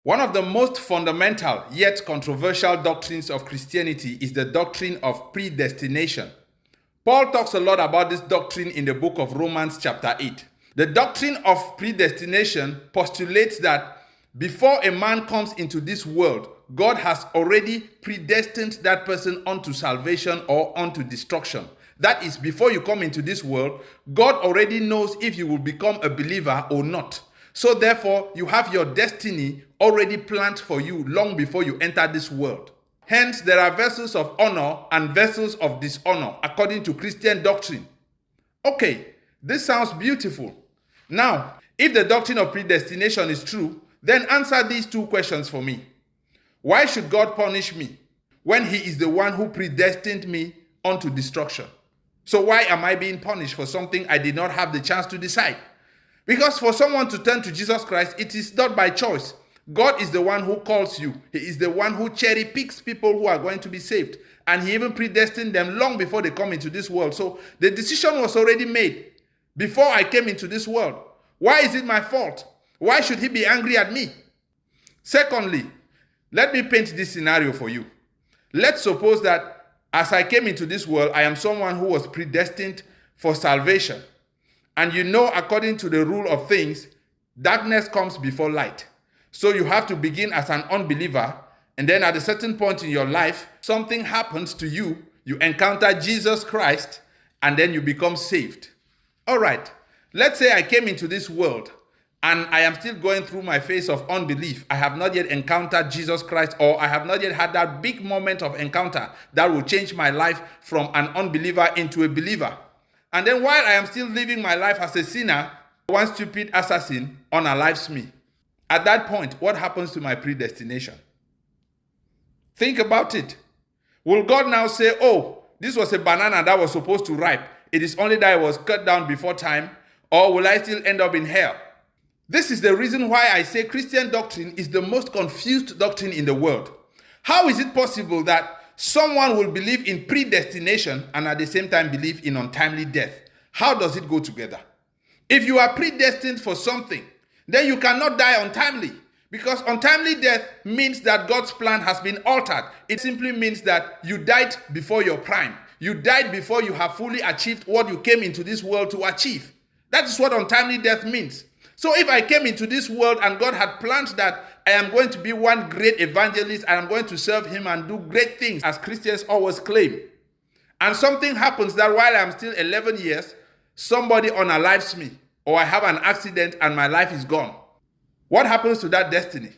One of the most fundamental yet controversial doctrines of Christianity is the doctrine of predestination. Paul talks a lot about this doctrine in the book of Romans chapter 8. The doctrine of predestination postulates that before a man comes into this world, God has already predestined that person unto salvation or unto destruction. That is, before you come into this world, God already knows if you will become a believer or not. So therefore, you have your destiny already planned for you long before you enter this world. Hence, there are vessels of honor and vessels of dishonor according to Christian doctrine. Okay, this sounds beautiful. Now, if the doctrine of predestination is true, then answer these two questions for me. Why should God punish me when He is the one who predestined me unto destruction? So why am I being punished for something I did not have the chance to decide? Because for someone to turn to Jesus Christ, it is not by choice. God is the one who calls you. He is the one who cherry picks people who are going to be saved. And He even predestined them long before they come into this world. So the decision was already made before I came into this world. Why is it my fault? Why should He be angry at me? Secondly, let me paint this scenario for you. Let's suppose that as I came into this world, I am someone who was predestined for salvation. And you know, according to the rule of things, darkness comes before light. So you have to begin as an unbeliever, and then at a certain point in your life, something happens to you. You encounter Jesus Christ, and then you become saved. All right, let's say I came into this world, and I am still going through my phase of unbelief. I have not yet encountered Jesus Christ, or I have not yet had that big moment of encounter that will change my life from an unbeliever into a believer. And then while I am still living my life as a sinner, one stupid assassin unalives me. At that point, what happens to my predestination? Think about it. Will God now say, oh, this was a banana that was supposed to ripe. It is only that it was cut down before time, or will I still end up in hell? This is the reason why I say Christian doctrine is the most confused doctrine in the world. How is it possible that someone will believe in predestination and at the same time believe in untimely death? How does it go together? If you are predestined for something, then you cannot die untimely, because untimely death means that God's plan has been altered. It simply means that you died before your prime. You died before you have fully achieved what you came into this world to achieve. That is what untimely death means. So if I came into this world and God had planned that I am going to be one great evangelist, I am going to serve Him and do great things, as Christians always claim, and something happens that while I'm still 11 years, somebody unalives me, or I have an accident and my life is gone, what happens to that destiny?